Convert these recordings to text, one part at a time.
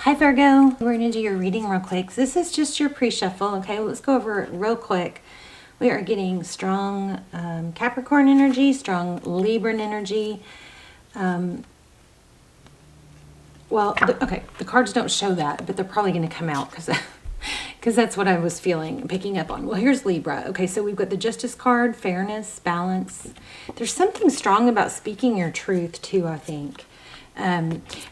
Hi Virgo, we're going to do your reading real quick. This is just your pre-shuffle, okay? Let's go over it real quick. We are getting strong Capricorn energy, strong Libran energy. The cards don't show that, but they're probably going to come out because that's what I was feeling, picking up on. Well, here's Libra. Okay, so we've got the Justice card, fairness, balance. There's something strong about speaking your truth too, I think.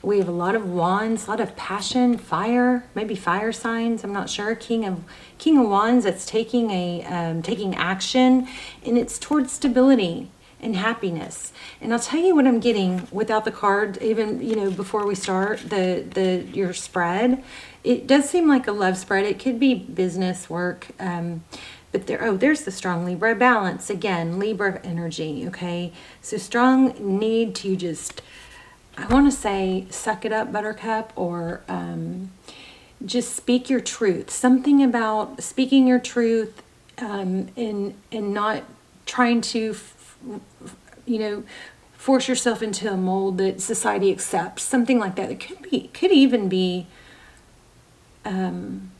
We have a lot of wands, a lot of passion, fire, maybe fire signs. I'm not sure. King of Wands. That's taking action, and it's towards stability and happiness. And I'll tell you what I'm getting without the card. Even before we start your spread, it does seem like a love spread. It could be business work. But there's the strong Libra balance again. Libra energy. Okay, so strong need to just, I want to say, suck it up, buttercup, or just speak your truth. Something about speaking your truth and not trying to, force yourself into a mold that society accepts. Something like that. It could even be, some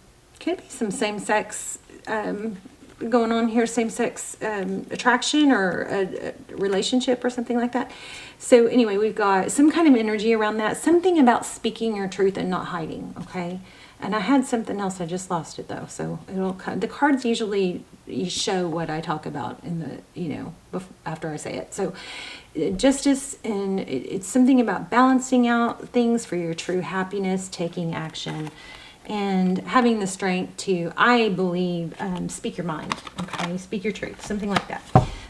same-sex going on here, same-sex attraction or a relationship or something like that. So anyway, we've got some kind of energy around that, something about speaking your truth and not hiding, okay? And I had something else, I just lost it though. So the cards usually show what I talk about in the, after I say it. So justice, and it's something about balancing out things for your true happiness, taking action, and having the strength to, I believe, speak your mind, okay? Speak your truth, something like that.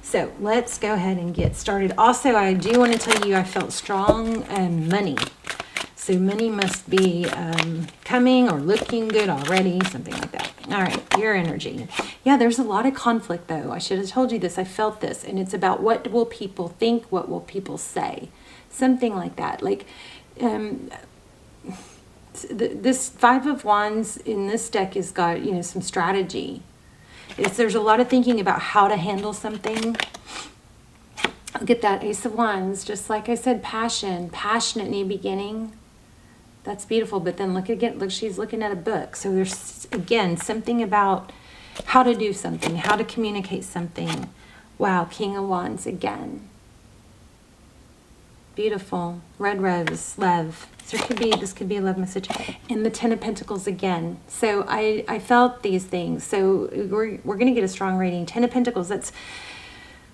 So let's go ahead and get started. Also, I do want to tell you I felt strong money. So money must be coming or looking good already, something like that. All right, your energy. Yeah, there's a lot of conflict though. I should have told you this. I felt this. And it's about what will people think? What will people say? Something like that. Like, this Five of Wands in this deck has got, some strategy. There's a lot of thinking about how to handle something. I'll get that Ace of Wands, just like I said, passionate, new beginning. That's beautiful. But then look, she's looking at a book. So there's, again, something about how to do something, how to communicate something. Wow, King of Wands again. Beautiful. Red rose, love. So this could be a love message. And the Ten of Pentacles again. So I felt these things. So we're going to get a strong rating. Ten of Pentacles, that's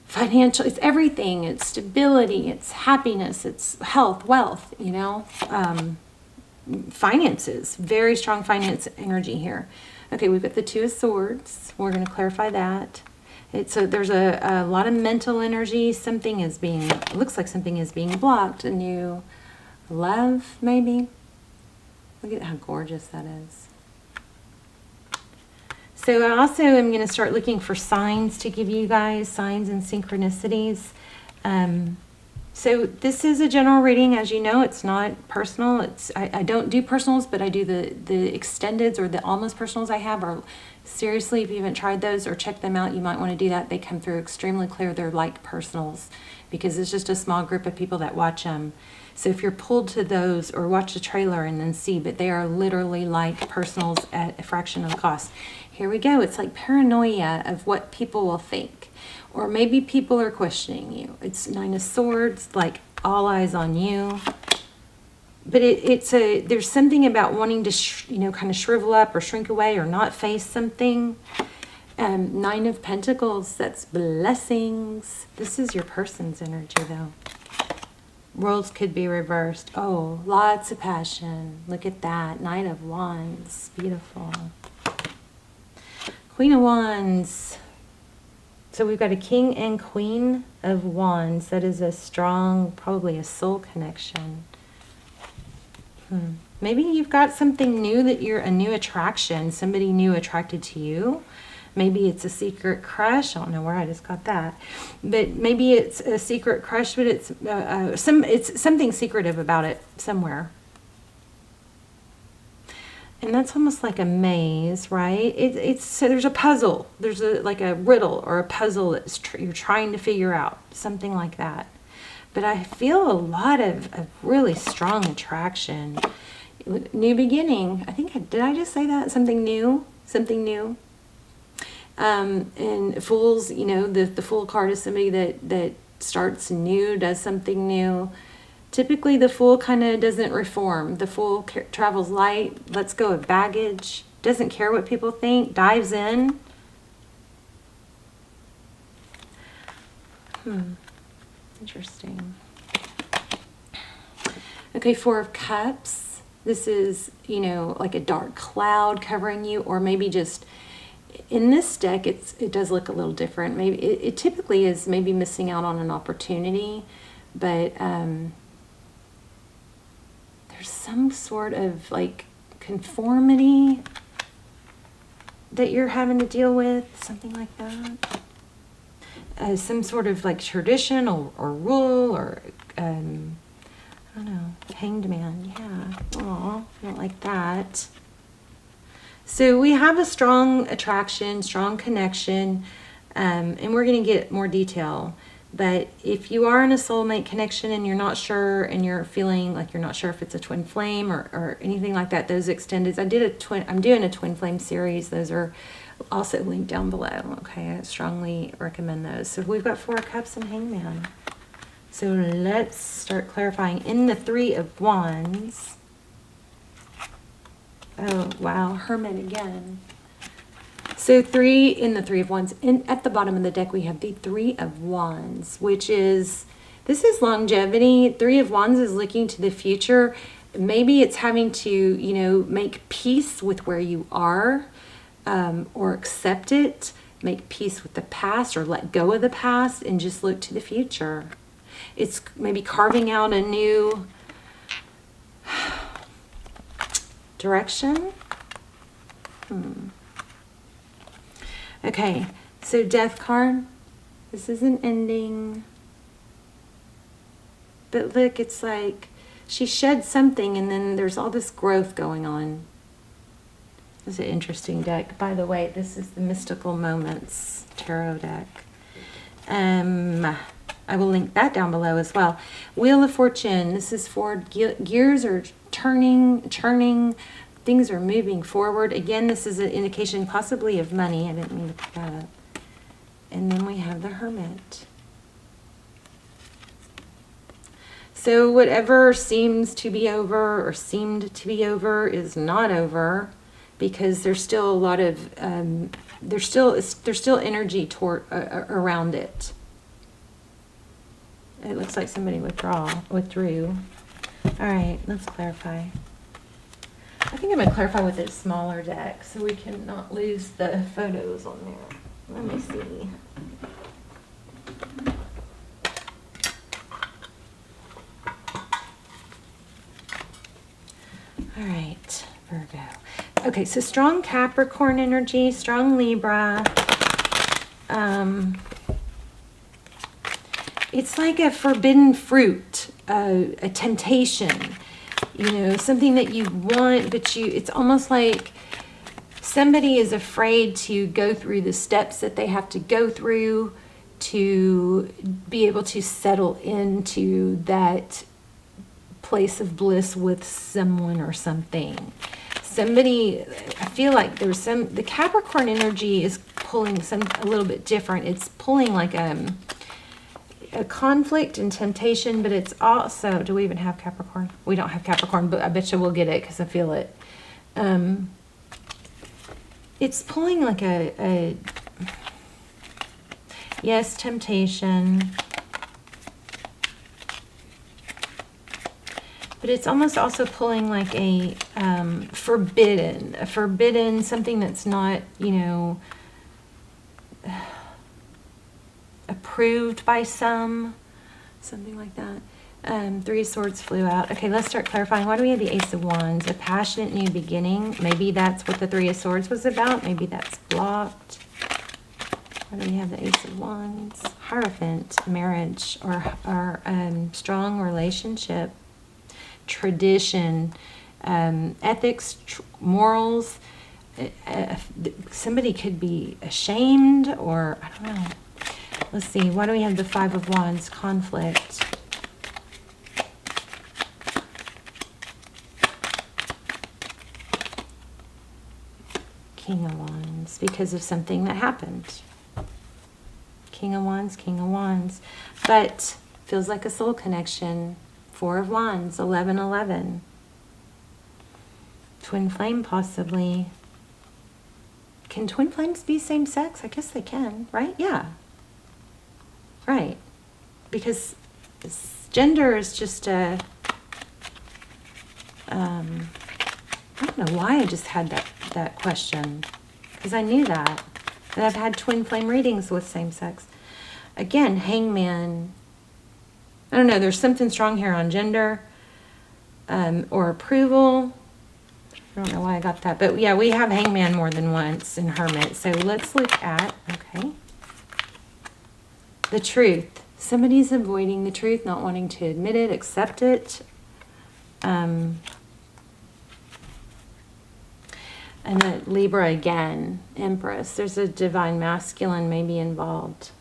financial. It's everything. It's stability. It's happiness. It's health, wealth, finances. Very strong finance energy here. Okay, we've got the Two of Swords. We're going to clarify that. There's a lot of mental energy. It looks like something is being blocked. A new love, maybe. Look at how gorgeous that is. So I also am going to start looking for signs to give you guys, signs and synchronicities. So this is a general reading. As you know, it's not personal. I don't do personals, but I do the extendeds or the almost personals I have are, seriously, if you haven't tried those or checked them out, you might want to do that. They come through extremely clear. They're like personals because it's just a small group of people that watch them. So if you're pulled to those, or watch the trailer and then see, but they are literally like personals at a fraction of the cost. Here we go. It's like paranoia of what people will think. Or maybe people are questioning you. It's Nine of Swords, like all eyes on you. But there's something about wanting to, kind of shrivel up or shrink away or not face something. Nine of Pentacles, that's blessings. This is your person's energy though. Roles could be reversed. Oh, lots of passion. Look at that. Knight of Wands. Beautiful. Queen of Wands. So we've got a King and Queen of Wands. That is a strong, probably a soul connection. Maybe you've got something new that you're a new attraction. Somebody new attracted to you. Maybe it's a secret crush. I don't know where I just got that. But maybe it's a secret crush, but it's something secretive about it somewhere. And that's almost like a maze, right? So there's a puzzle. There's like a riddle or a puzzle that you're trying to figure out. Something like that. But I feel a lot of really strong attraction. New beginning. I think, did I just say that? Something new? Something new. And Fools, you know, the Fool card is somebody that starts new, does something new. Typically, the Fool kind of doesn't reform. The Fool travels light, lets go of baggage, doesn't care what people think, dives in. Interesting. Okay, Four of Cups. This is, you know, like a dark cloud covering you, or maybe just in this deck, it does look a little different. Maybe it typically is maybe missing out on an opportunity, but there's some sort of like conformity that you're having to deal with, something like that. Some sort of like tradition or rule or I don't know, Hanged Man. Yeah. Aw, I don't like that. So we have a strong attraction, strong connection, and we're going to get more detail. But if you are in a soulmate connection and you're not sure, and you're feeling like you're not sure if it's a twin flame or anything like that, those extended, I'm doing a twin flame series. Those are also linked down below. Okay, I strongly recommend those. So we've got Four of Cups and Hangman. So let's start clarifying. In the Three of Wands. Oh, wow, Hermit again. So in the Three of Wands. At the bottom of the deck, we have the Three of Wands, which is, this is longevity. Three of Wands is looking to the future. Maybe it's having to, you know, make peace with where you are, or accept it, make peace with the past, or let go of the past and just look to the future. It's maybe carving out a new direction. Okay, so Death card. This is an ending. But look, it's like she shed something and then there's all this growth going on. This is an interesting deck. By the way, this is the Mystical Moments Tarot deck. I will link that down below as well. Wheel of Fortune. This is for gears are turning, churning. Things are moving forward. Again, this is an indication possibly of money. I didn't mean to put that up. And then we have the Hermit. So whatever seems to be over or seemed to be over is not over, because there's still a lot of there's still energy around it. It looks like somebody withdrew. All right, let's clarify. I think I'm going to clarify with a smaller deck so we can not lose the photos on there. Let me see. All right, Virgo. Okay, so strong Capricorn energy, strong Libra. It's like a forbidden fruit, a temptation. You know, something that you want, but it's almost like somebody is afraid to go through the steps that they have to go through to be able to settle into that place of bliss with someone or something. Somebody, I feel like the Capricorn energy is pulling a little bit different. It's pulling like a conflict and temptation, but it's also, do we even have Capricorn? We don't have Capricorn, but I bet you we'll get it because I feel it. It's pulling like yes, temptation, but it's almost also pulling like a forbidden, something that's not, you know, approved by something like that. Three of Swords flew out. Okay, let's start clarifying. Why do we have the Ace of Wands? A passionate new beginning. Maybe that's what the Three of Swords was about. Maybe that's blocked. Why do we have the Ace of Wands? Hierophant, marriage, or strong relationship, tradition, ethics, morals. Somebody could be ashamed, or I don't know. Let's see. Why do we have the Five of Wands? Conflict. King of Wands, because of something that happened. King of Wands, King of Wands. But feels like a soul connection. Four of Wands, 11-11. Twin flame, possibly. Can twin flames be same sex? I guess they can, right? Yeah. Right. Because gender is just a... I don't know why I just had that question. Because I knew that. And I've had twin flame readings with same sex. Again, hangman. I don't know, there's something strong here on gender. Or approval. I don't know why I got that. But yeah, we have hangman more than once in hermit. So let's look at, okay. The truth. Somebody's avoiding the truth, not wanting to admit it, accept it. And the Libra again, Empress. There's a divine masculine maybe involved.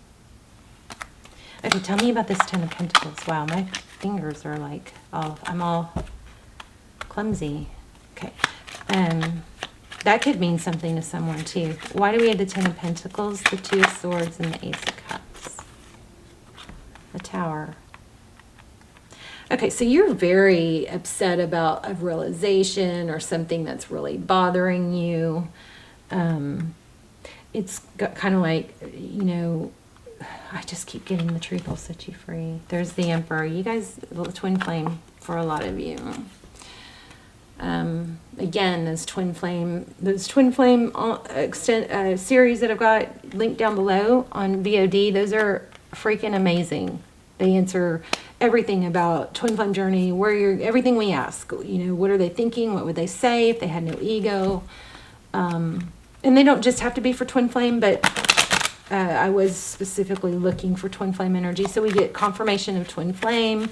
Okay, tell me about this Ten of Pentacles. Wow, my fingers are like, I'm all clumsy. Okay. That could mean something to someone too. Why do we have the Ten of Pentacles, the Two of Swords, and the Ace of Cups? The Tower. Okay, so you're very upset about a realization or something that's really bothering you. It's kind of like, you know, I just keep getting the truth will set you free. There's the Emperor. You guys, twin flame for a lot of you. Again, those twin flame series that I've got linked down below on VOD, those are freaking amazing. They answer everything about twin flame journey, everything we ask. You know, what are they thinking? What would they say if they had no ego? And they don't just have to be for twin flame, but I was specifically looking for twin flame energy. So we get confirmation of twin flame.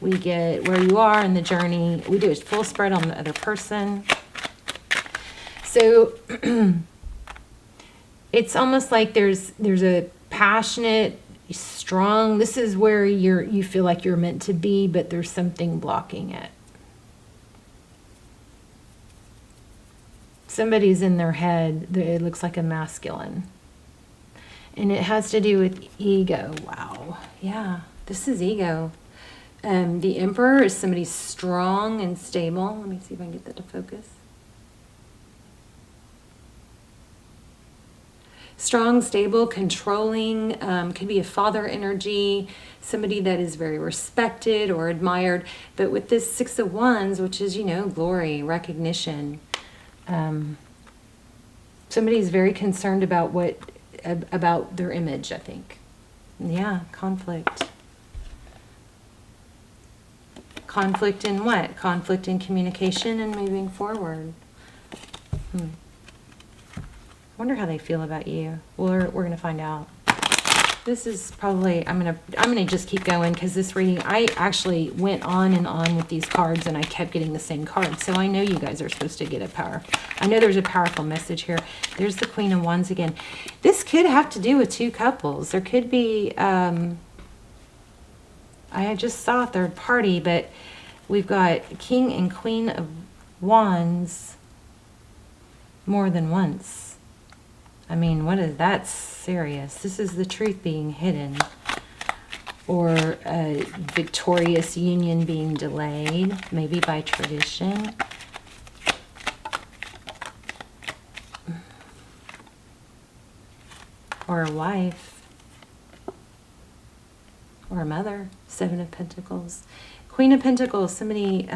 We get where you are in the journey. We do a full spread on the other person. So it's almost like there's a passionate, strong, this is where you feel like you're meant to be, but there's something blocking it. Somebody's in their head, it looks like a masculine. And it has to do with ego. Wow. Yeah, this is ego. The Emperor is somebody strong and stable. Let me see if I can get that to focus. Strong, stable, controlling, could be a father energy, somebody that is very respected or admired. But with this Six of Wands, which is, you know, glory, recognition, somebody's very concerned about about their image, I think. Yeah, conflict. Conflict in what? Conflict in communication and moving forward. I wonder how they feel about you. We're going to find out. This is probably, I'm gonna just keep going because this reading, I actually went on and on with these cards and I kept getting the same cards. So I know you guys are supposed to get I know there's a powerful message here. There's the Queen of Wands again. This could have to do with two couples. There could be, I just saw a third party, but we've got King and Queen of Wands more than once. I mean, what is that serious? This is the truth being hidden, or a victorious union being delayed, maybe by tradition. Or a wife, or a mother. Seven of Pentacles. Queen of Pentacles, somebody,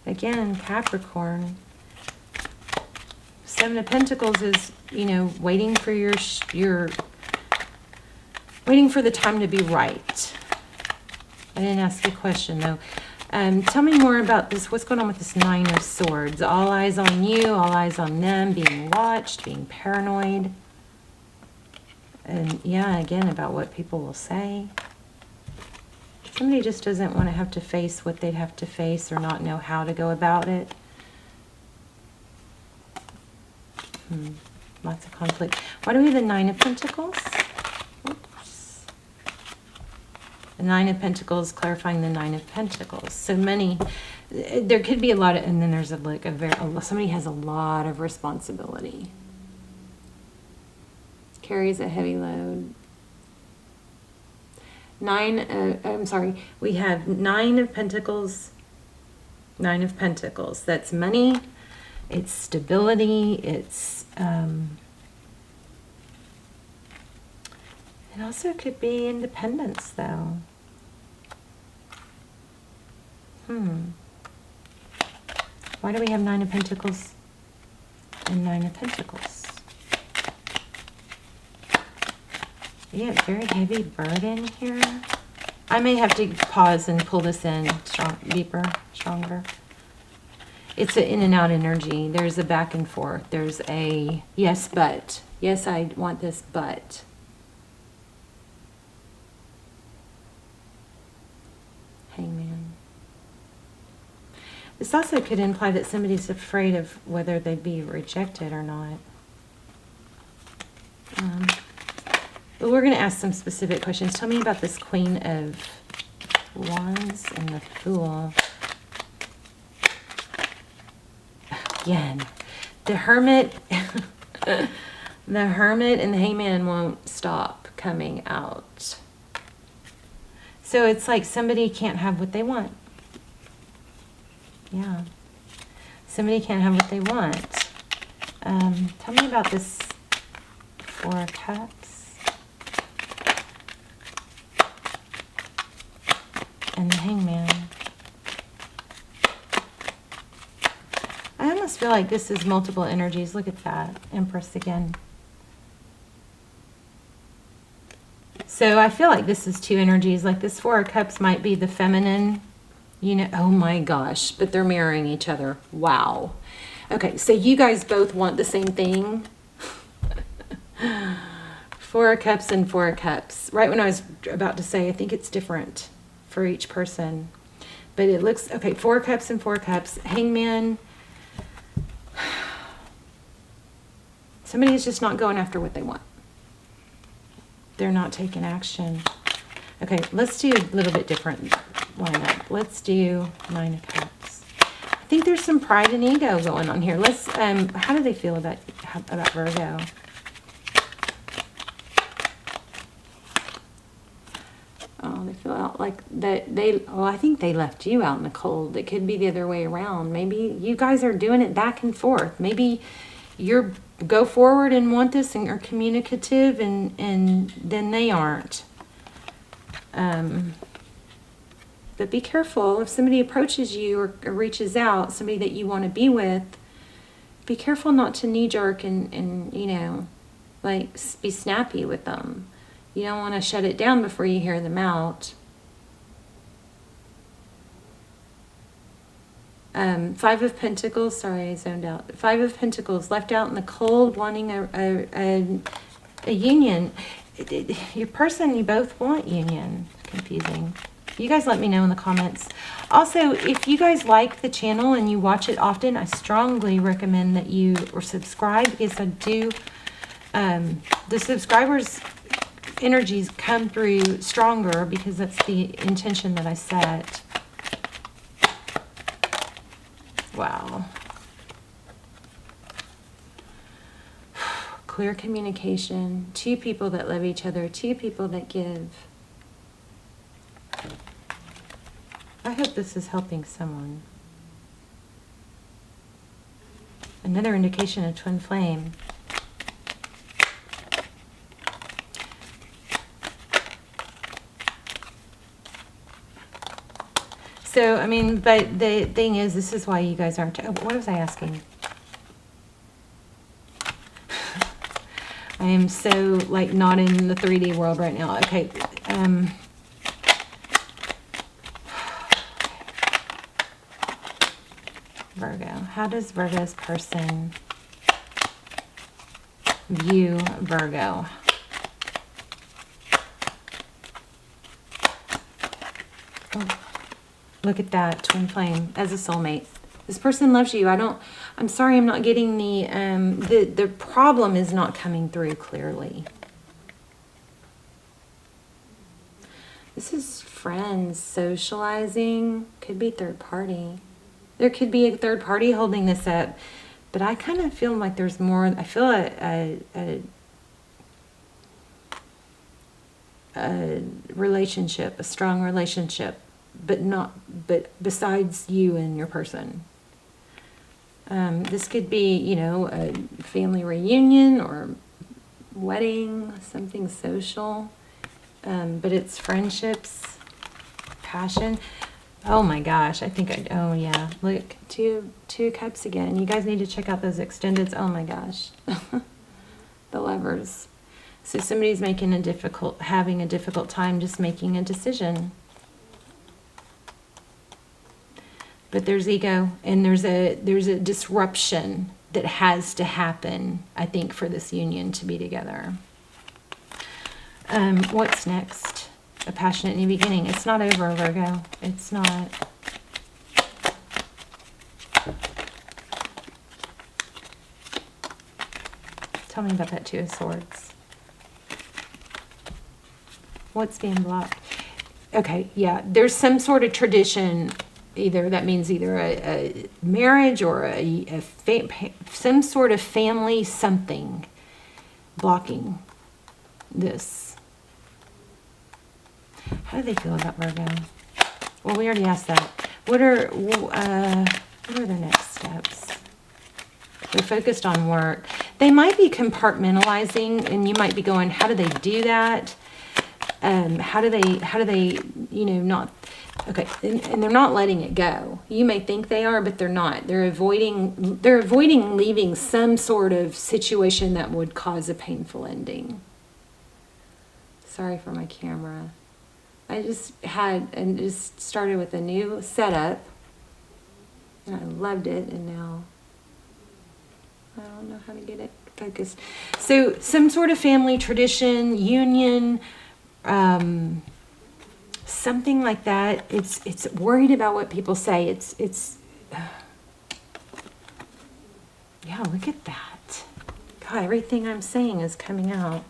Again, Capricorn. Seven of Pentacles is, you know, waiting for waiting for the time to be right. I didn't ask a question though. Tell me more about this. What's going on with this Nine of Swords? All eyes on you, all eyes on them, being watched, being paranoid. And yeah, again, about what people will say. Somebody just doesn't want to have to face what they'd have to face or not know how to go about it. Lots of conflict. Why do we have the Nine of Pentacles? Oops. The Nine of Pentacles, clarifying the Nine of Pentacles. So money, there could be a lot of, and then there's somebody has a lot of responsibility. Carries a heavy load. We have Nine of Pentacles. Nine of Pentacles. That's money. It's stability. It's, it also could be independence, though. Why do we have Nine of Pentacles and Nine of Pentacles? Yeah, very heavy burden here. I may have to pause and pull this in stronger. It's an in and out energy. There's a back and forth. There's a yes, but. Yes, I want this, but. Hangman. This also could imply that somebody's afraid of whether they'd be rejected or not. But we're going to ask some specific questions. Tell me about this Queen of Wands and the Fool. Again, the Hermit, the Hermit and the Hangman won't stop coming out. So it's like somebody can't have what they want. Yeah. Somebody can't have what they want. Tell me about this Four of Cups. And the Hangman. I almost feel like this is multiple energies. Look at that. Empress again. So I feel like this is two energies. Like this Four of Cups might be the feminine. You know, oh my gosh, but they're marrying each other. Wow. Okay, so you guys both want the same thing. Four of Cups and Four of Cups. Right when I was about to say, I think it's different for each person. But it looks, okay, Four of Cups and Four of Cups. Hangman. Somebody is just not going after what they want. They're not taking action. Okay, let's do a little bit different lineup. Let's do Nine of Cups. I think there's some pride and ego going on here. Let's, how do they feel about Virgo? Oh, they feel like that I think they left you out in the cold. It could be the other way around. Maybe you guys are doing it back and forth. Maybe you're go forward and want this and are communicative and then they aren't. But be careful if somebody approaches you or reaches out, somebody that you want to be with, be careful not to knee jerk and you know, like be snappy with them. You don't want to shut it down before you hear them out. Five of Pentacles, sorry, I zoned out. Five of Pentacles, left out in the cold, wanting a union. Your person, you both want union. Confusing. You guys let me know in the comments. Also, if you guys like the channel and you watch it often, I strongly recommend that you subscribe, because I do, the subscribers' energies come through stronger because that's the intention that I set. Wow. Clear communication. Two people that love each other. Two people that give. I hope this is helping someone. Another indication of twin flame. So, I mean, but the thing is, this is why you guys aren't... Oh, what was I asking? I am so, like, not in the 3D world right now. Okay. Virgo. How does Virgo's person view Virgo? Oh. Look at that, twin flame as a soulmate. This person loves you. I'm sorry I'm not getting the problem is not coming through clearly. This is friends, socializing, could be third party. There could be a third party holding this up, but I kind of feel like there's more. I feel a relationship, a strong relationship, but besides you and your person. This could be, you know, a family reunion or wedding, something social, but it's friendships, passion. Oh my gosh, I think oh yeah, look, two cups again. You guys need to check out those extendeds. Oh my gosh. The Lovers. So somebody's having a difficult time just making a decision. But there's ego, and there's a disruption that has to happen, I think, for this union to be together. What's next? A passionate new beginning. It's not over, Virgo. It's not. Tell me about that Two of Swords. What's being blocked? Okay, yeah. There's some sort of tradition. That means either a marriage or some sort of family something blocking this. How do they feel about Virgo? Well, we already asked that. What are the next steps? They're focused on work. They might be compartmentalizing, and you might be going, how do they do that? How do they, you know, not, okay, and they're not letting it go. You may think they are, but they're not. They're avoiding leaving some sort of situation that would cause a painful ending. Sorry for my camera. I just started with a new setup, and I loved it, and now I don't know how to get it focused. So some sort of family tradition, union, something like that. It's worried about what people say. Yeah, look at that. God, everything I'm saying is coming out.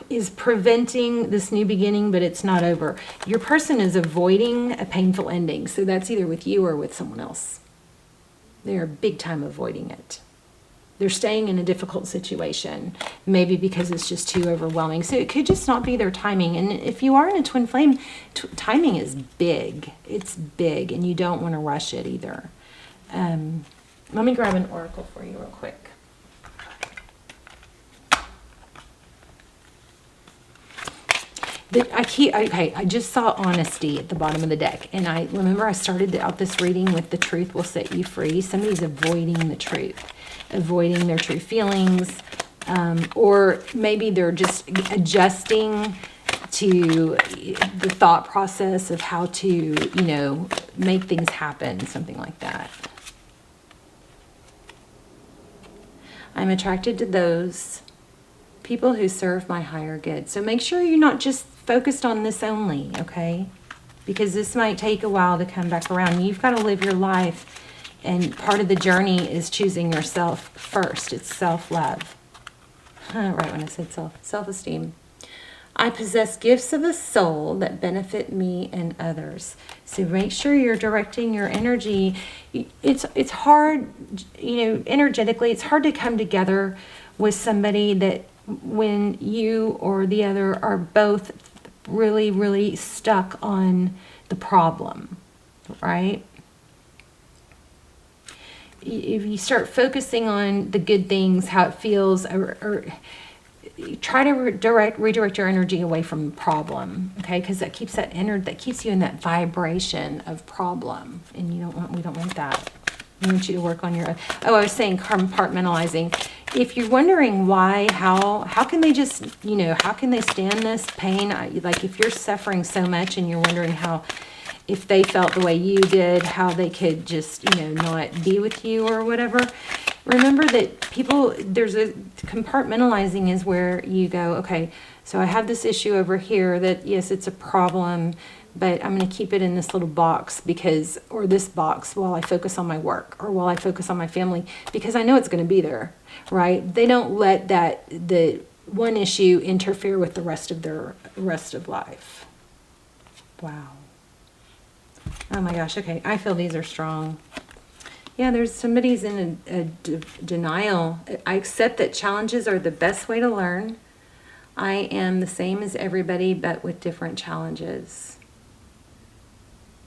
Is preventing this new beginning, but it's not over. Your person is avoiding a painful ending. So that's either with you or with someone else. They're big time avoiding it. They're staying in a difficult situation, maybe because it's just too overwhelming. So it could just not be their timing. And if you are in a twin flame, timing is big. It's big, and you don't want to rush it either. Let me grab an oracle for you real quick. I just saw honesty at the bottom of the deck. And I started out this reading with the truth will set you free. Somebody's avoiding the truth, avoiding their true feelings. Or maybe they're just adjusting to the thought process of how to, you know, make things happen, something like that. I'm attracted to those people who serve my higher good. So make sure you're not just focused on this only, okay? Because this might take a while to come back around. You've got to live your life, and part of the journey is choosing yourself first. It's self-love. Right when I said self-esteem. I possess gifts of the soul that benefit me and others. So make sure you're directing your energy. It's hard, you know, energetically, it's hard to come together with somebody that when you or the other are both really, really stuck on the problem, right? If you start focusing on the good things, how it feels, or try to redirect your energy away from the problem, okay? Because that keeps that keeps you in that vibration of problem, and we don't want that. We want you to work on your. Oh, I was saying compartmentalizing. If you're wondering why, how can they just, you know, how can they stand this pain? Like if you're suffering so much and you're wondering how, if they felt the way you did, how they could just, you know, not be with you or whatever. Remember that there's a compartmentalizing is where you go, okay, so I have this issue over here that, yes, it's a problem, but I'm going to keep it in this little box or this box while I focus on my work or while I focus on my family, because I know it's going to be there, right? They don't let the one issue interfere with the rest of life. Wow. Oh my gosh. Okay. I feel these are strong. Yeah, there's somebody's in a denial. I accept that challenges are the best way to learn. I am the same as everybody, but with different challenges.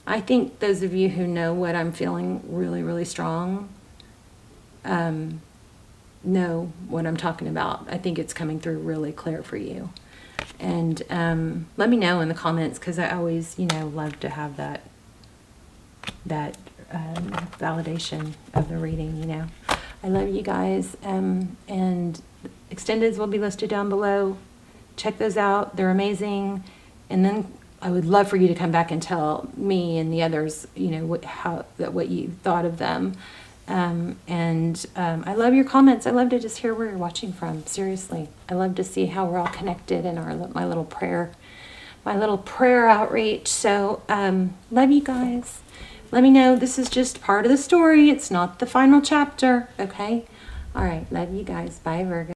I think those of you who know what I'm feeling really, really strong, know what I'm talking about. I think it's coming through really clear for you. And let me know in the comments, because I always, love to have that validation of the reading. I love you guys. And extendeds will be listed down below. Check those out. They're amazing. And then I would love for you to come back and tell me and the others, what you thought of them. I love your comments. I love to just hear where you're watching from. Seriously, I love to see how we're all connected in my little prayer outreach. So, love you guys. Let me know. This is just part of the story. It's not the final chapter. Okay. All right. Love you guys. Bye, Virgo.